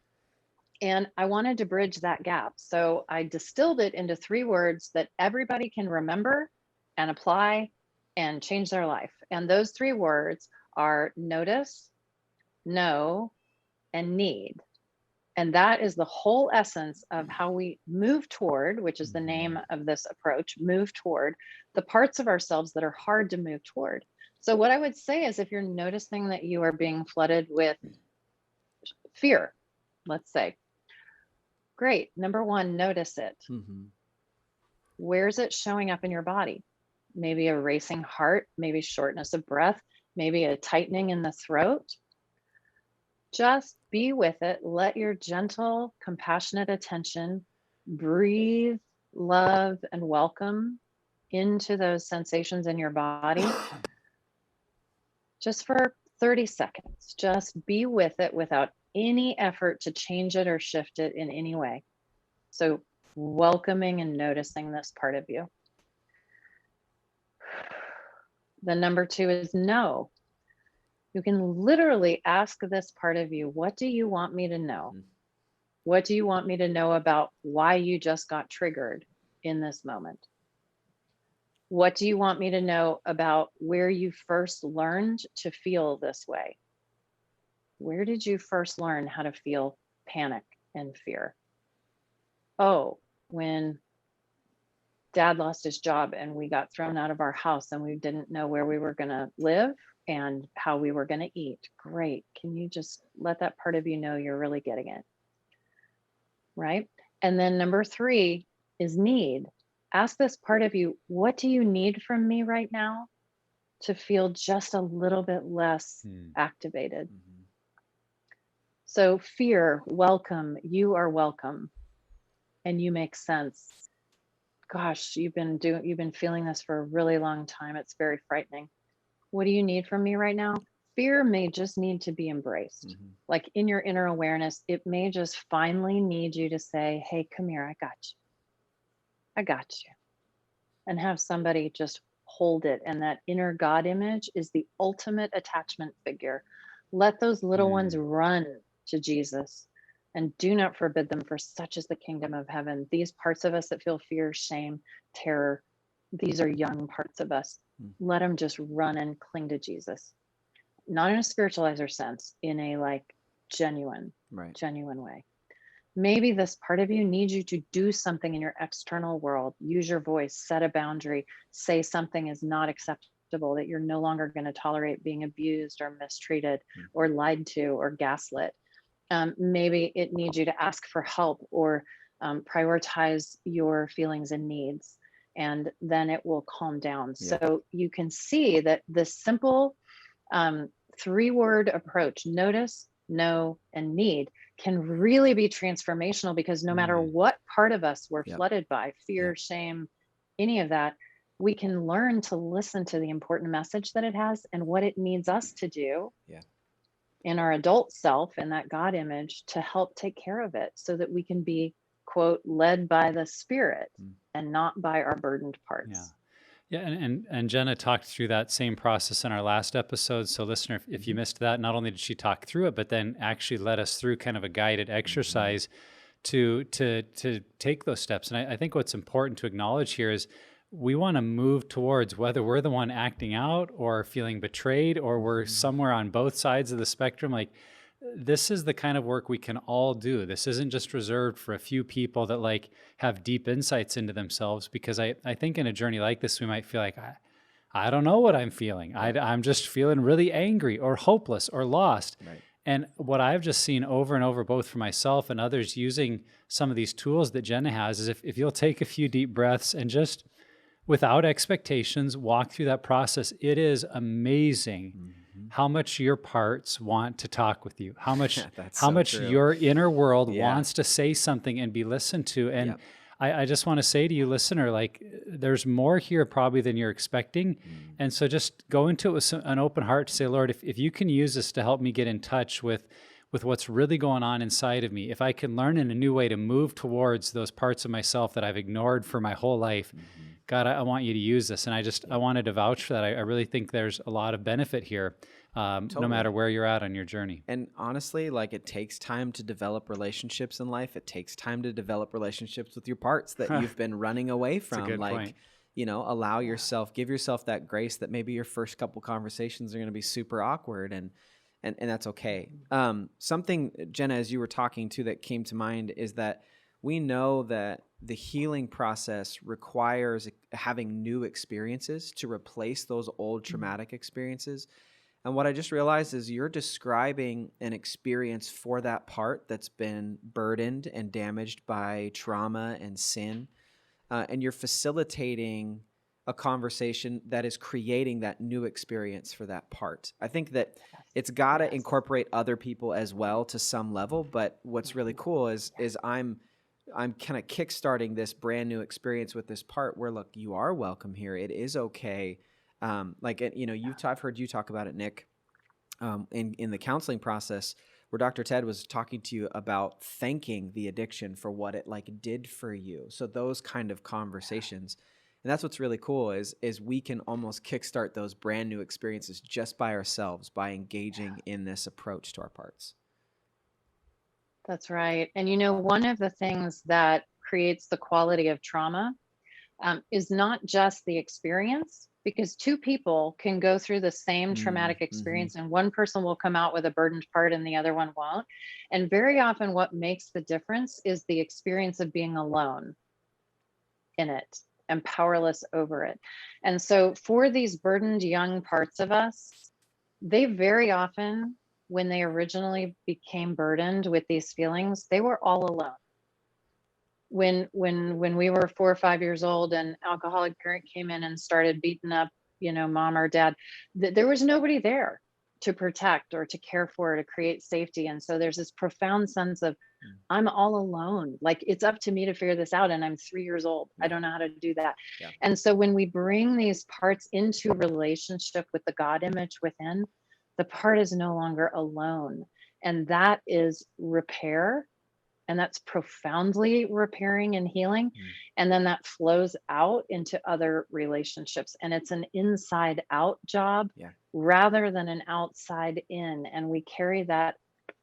And I wanted to bridge that gap. So I distilled it into 3 words that everybody can remember and apply and change their life. And those 3 words are notice, know, and need. And that is the whole essence of how we move toward, which is the name of this approach, move toward the parts of ourselves that are hard to move toward. So, what I would say is, if you're noticing that you are being flooded with fear, let's say, great. Number one, notice it. Mm-hmm. Where's it showing up in your body? Maybe a racing heart, maybe shortness of breath, maybe a tightening in the throat. Just be with it. Let your gentle, compassionate attention breathe love and welcome into those sensations in your body just for 30 seconds. Just be with it without any effort to change it or shift it in any way. So, welcoming and noticing this part of you. The number 2 is no. You can literally ask this part of you, what do you want me to know? What do you want me to know about why you just got triggered in this moment? What do you want me to know about where you first learned to feel this way? Where did you first learn how to feel panic and fear? Oh, when dad lost his job and we got thrown out of our house and we didn't know where we were going to live and how we were going to eat. Great. Can you just let that part of you know you're really getting it? Right. And then number 3 is need. Ask this part of you, what do you need from me right now to feel just a little bit less activated? Mm-hmm. So, fear, welcome. You are welcome and you make sense. Gosh, you've been feeling this for a really long time. It's very frightening. What do you need from me right now? Fear may just need to be embraced. Mm-hmm. Like in your inner awareness, it may just finally need you to say, hey, come here, I got you. I got you. And have somebody just hold it. And that inner God image is the ultimate attachment figure. Let those little ones run to Jesus and do not forbid them, for such is the kingdom of heaven. These parts of us that feel fear, shame, terror, these are young parts of us. Let them just run and cling to Jesus, not in a spiritualizer sense, in a like genuine way. Maybe this part of you needs you to do something in your external world, use your voice, set a boundary, say something is not acceptable, that you're no longer going to tolerate being abused or mistreated or lied to or gaslit. Maybe it needs you to ask for help or prioritize your feelings and needs, and then it will calm down. So you can see that this simple 3-word approach, notice, know, and need, can really be transformational, because no matter what part of us we're flooded by, fear, shame, any of that, we can learn to listen to the important message that it has and what it needs us to do in our adult self and that God image to help take care of it, so that we can be, quote, led by the Spirit and not by our burdened parts. Yeah, and Jenna talked through that same process in our last episode. So listener, if you missed that, not only did she talk through it, but then actually led us through kind of a guided exercise to take those steps. And I think what's important to acknowledge here is we want to move towards, whether we're the one acting out or feeling betrayed, or we're somewhere on both sides of the spectrum, like this is the kind of work we can all do. This isn't just reserved for a few people that like have deep insights into themselves, because I think in a journey like this, we might feel like, I don't know what I'm feeling. I'm just feeling really angry or hopeless or lost. And what I've just seen over and over, both for myself and others using some of these tools that Jenna has, is if you'll take a few deep breaths and just without expectations, walk through that process, it is amazing how much your parts want to talk with you, how much your inner world wants to say something and be listened to. And I just want to say to you, listener, like there's more here probably than you're expecting. And so just go into it with an open heart to say, Lord, if you can use this to help me get in touch with what's really going on inside of me, if I can learn in a new way to move towards those parts of myself that I've ignored for my whole life, God, I want you to use this. And I wanted to vouch for that. I really think there's a lot of benefit here, no matter where you're at on your journey. And honestly, like it takes time to develop relationships in life. It takes time to develop relationships with your parts that you've been running away from. That's a good point. You know, allow yourself, give yourself that grace that maybe your first couple conversations are going to be super awkward, and that's okay. Something, Jenna, as you were talking to, that came to mind is that we know that the healing process requires having new experiences to replace those old traumatic experiences. And what I just realized is you're describing an experience for that part that's been burdened and damaged by trauma and sin. And you're facilitating a conversation that is creating that new experience for that part. I think that it's got to incorporate other people as well to some level. But what's really cool is I'm kind of kickstarting this brand new experience with this part where, look, you are welcome here. It is okay. I've heard you talk about it, Nick, in the counseling process, where Dr. Ted was talking to you about thanking the addiction for what it like did for you. So those kind of conversations, and that's what's really cool is we can almost kickstart those brand new experiences just by ourselves, by engaging in this approach to our parts. That's right. And you know, one of the things that creates the quality of trauma is not just the experience, because two people can go through the same traumatic experience and one person will come out with a burdened part and the other one won't. And very often what makes the difference is the experience of being alone in it and powerless over it. And so for these burdened young parts of us, they very often, when they originally became burdened with these feelings, they were all alone. When we were 4 or 5 years old and alcoholic parent came in and started beating up, mom or dad, there was nobody there to protect or to care for, to create safety. And so there's this profound sense of, I'm all alone. Like it's up to me to figure this out. And I'm 3 years old. I don't know how to do that. And so when we bring these parts into relationship with the God image within, the part is no longer alone. And that is repair. And that's profoundly repairing and healing. And then that flows out into other relationships. And it's an inside out job rather than an outside in. And we carry that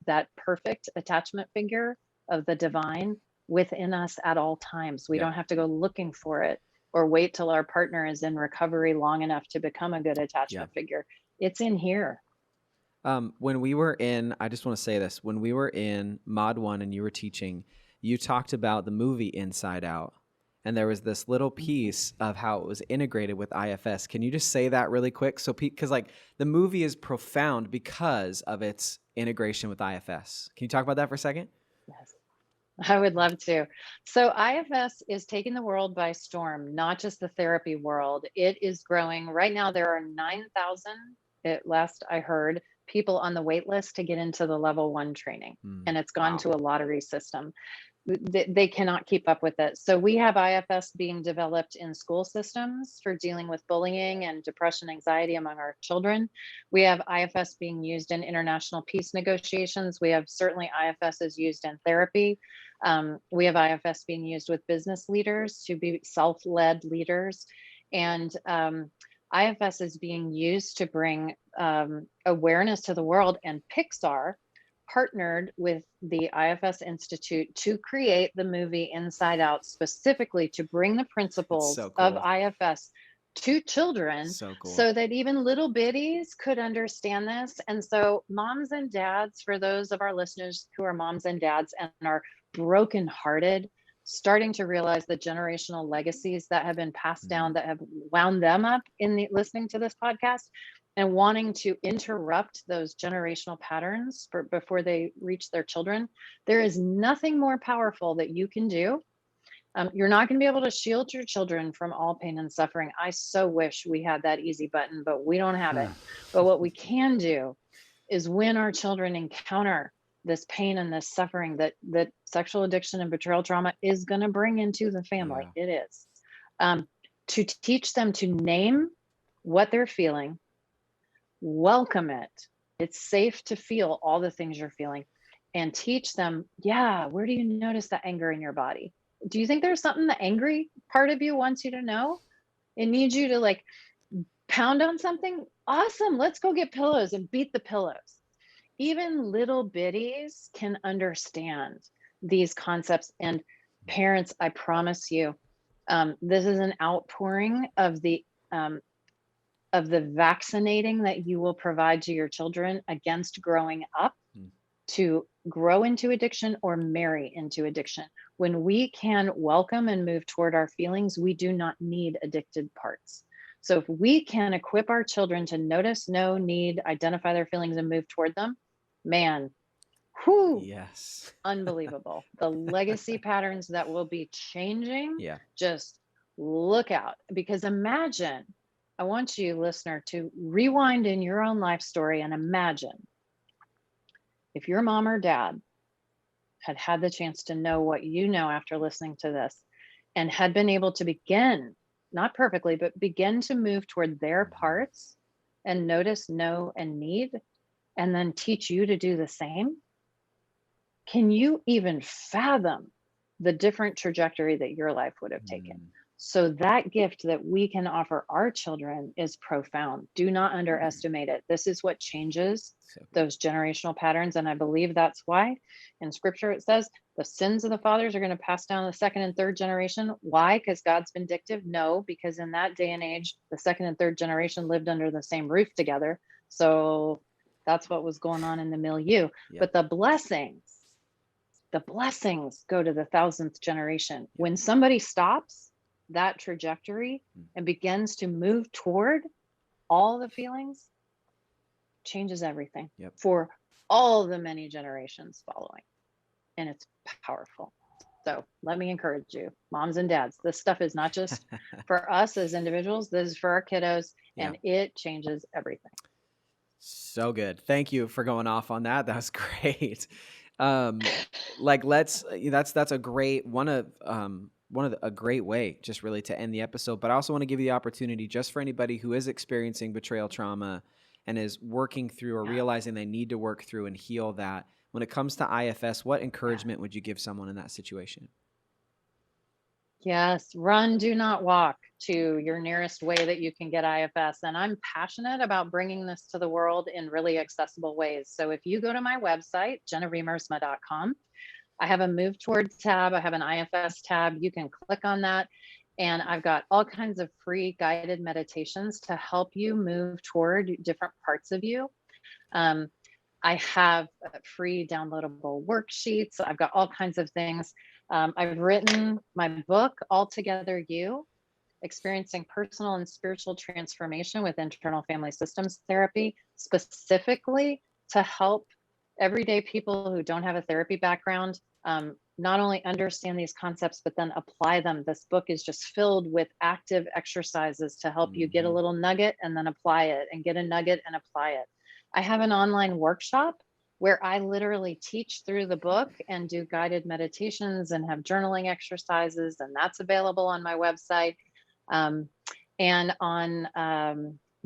that perfect attachment figure of the divine within us at all times. We Yeah. don't have to go looking for it or wait till our partner is in recovery long enough to become a good attachment figure. It's in here. When we were in, I just want to say this, when we were in Mod 1 and you were teaching, you talked about the movie Inside Out. And there was this little piece of how it was integrated with IFS. Can you just say that really quick? So, because like the movie is profound because of its integration with IFS. Can you talk about that for a second? Yes, I would love to. So IFS is taking the world by storm, not just the therapy world. It is growing. Right now, there are 9,000, at last I heard, people on the wait list to get into the level 1 training. And it's gone to a lottery system. They cannot keep up with it. So we have IFS being developed in school systems for dealing with bullying and depression, anxiety among our children. We have IFS being used in international peace negotiations. We have certainly IFS is used in therapy. We have IFS being used with business leaders to be self-led leaders. And IFS is being used to bring awareness to the world, and Pixar partnered with the IFS Institute to create the movie Inside Out specifically to bring the principles of IFS to children so that even little bitties could understand this. And so moms and dads, for those of our listeners who are moms and dads and are brokenhearted, starting to realize the generational legacies that have been passed down that have wound them up in listening to this podcast, and wanting to interrupt those generational patterns before they reach their children. There is nothing more powerful that you can do. You're not going to be able to shield your children from all pain and suffering. I so wish we had that easy button, but we don't have it. But what we can do is when our children encounter this pain and this suffering that sexual addiction and betrayal trauma is going to bring into the family. It is. To teach them to name what they're feeling, welcome it. It's safe to feel all the things you're feeling, and teach them, where do you notice the anger in your body? Do you think there's something the angry part of you wants you to know? It needs you to like pound on something? Awesome. Let's go get pillows and beat the pillows. Even little bitties can understand these concepts. And parents, I promise you, this is an outpouring of the vaccinating that you will provide to your children against growing up to grow into addiction or marry into addiction. When we can welcome and move toward our feelings, we do not need addicted parts. So if we can equip our children to notice, know, need, identify their feelings and move toward them, man, unbelievable. The legacy patterns that will be changing, just look out. Because imagine, I want you, listener, to rewind in your own life story and imagine if your mom or dad had had the chance to know what you know after listening to this and had been able to begin, not perfectly, but begin to move toward their parts and notice, know, and need, and then teach you to do the same. Can you even fathom the different trajectory that your life would have taken? So that gift that we can offer our children is profound. Do not underestimate it. This is what changes those generational patterns. And I believe that's why in scripture it says the sins of the fathers are going to pass down the second and third generation. Why? Because God's vindictive? No, because in that day and age, the second and third generation lived under the same roof together. So that's what was going on in the milieu. But the blessings go to the 1000th generation. When somebody stops that trajectory and begins to move toward all the feelings, changes everything for all the many generations following. And it's powerful. So let me encourage you, moms and dads, this stuff is not just for us as individuals, this is for our kiddos, and it changes everything. So good. Thank you for going off on that. That was great. That's a great a great way just really to end the episode. But I also want to give you the opportunity just for anybody who is experiencing betrayal trauma and is working through or realizing they need to work through and heal that. When it comes to IFS, what encouragement would you give someone in that situation? Yes, run, do not walk to your nearest way that you can get IFS. And I'm passionate about bringing this to the world in really accessible ways. So if you go to my website, jennariemersma.com, I have a move toward tab. I have an IFS tab. You can click on that. And I've got all kinds of free guided meditations to help you move toward different parts of you. Um, I have free downloadable worksheets. I've got all kinds of things. I've written my book, Altogether You, Experiencing Personal and Spiritual Transformation with Internal Family Systems Therapy, specifically to help everyday people who don't have a therapy background not only understand these concepts, but then apply them. This book is just filled with active exercises to help you get a little nugget and then apply it, and get a nugget and apply it. I have an online workshop where I literally teach through the book and do guided meditations and have journaling exercises, and that's available on my website. And on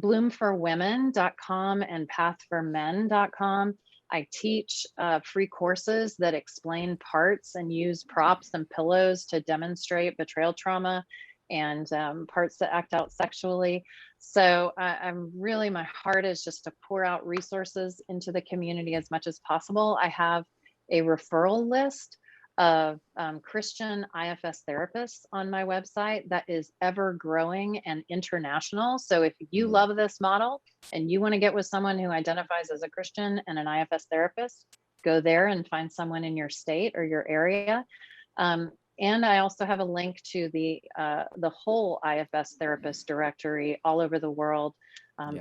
bloomforwomen.com and pathformen.com, I teach free courses that explain parts and use props and pillows to demonstrate betrayal trauma and parts that act out sexually. So I'm really, my heart is just to pour out resources into the community as much as possible. I have a referral list of Christian IFS therapists on my website that is ever growing and international. So if you love this model and you want to get with someone who identifies as a Christian and an IFS therapist, go there and find someone in your state or your area. And I also have a link to the whole IFS therapist directory all over the world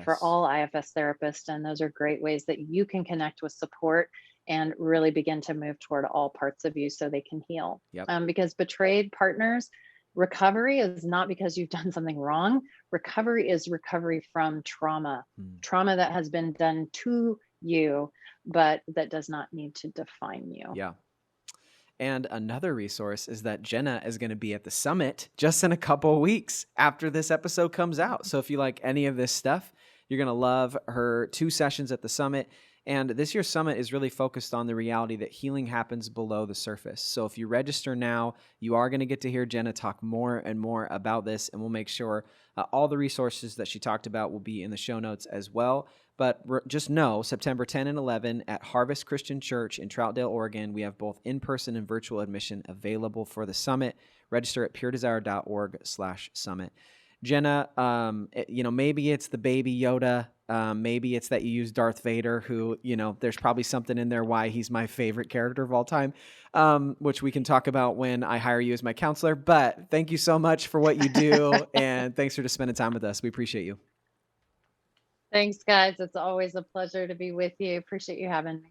for all IFS therapists. And those are great ways that you can connect with support and really begin to move toward all parts of you so they can heal. Because betrayed partners, recovery is not because you've done something wrong. Recovery is recovery from trauma, trauma that has been done to you, but that does not need to define you. Yeah. And another resource is that Jenna is going to be at the summit just in a couple of weeks after this episode comes out. So if you like any of this stuff, you're going to love her 2 sessions at the summit. And this year's summit is really focused on the reality that healing happens below the surface. So if you register now, you are going to get to hear Jenna talk more and more about this, and we'll make sure all the resources that she talked about will be in the show notes as well. But just know, September 10 and 11 at Harvest Christian Church in Troutdale, Oregon, we have both in-person and virtual admission available for the summit. Register at puredesire.org/summit. Jenna, maybe it's the baby Yoda. Maybe it's that you use Darth Vader, who, there's probably something in there why he's my favorite character of all time, which we can talk about when I hire you as my counselor. But thank you so much for what you do. And thanks for just spending time with us. We appreciate you. Thanks, guys. It's always a pleasure to be with you. Appreciate you having me.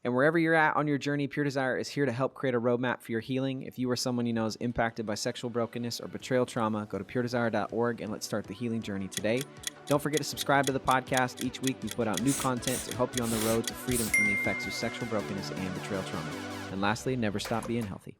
And wherever you're at on your journey, Pure Desire is here to help create a roadmap for your healing. If you or someone you know is impacted by sexual brokenness or betrayal trauma, go to puredesire.org and let's start the healing journey today. Don't forget to subscribe to the podcast. Each week we put out new content to help you on the road to freedom from the effects of sexual brokenness and betrayal trauma. And lastly, never stop being healthy.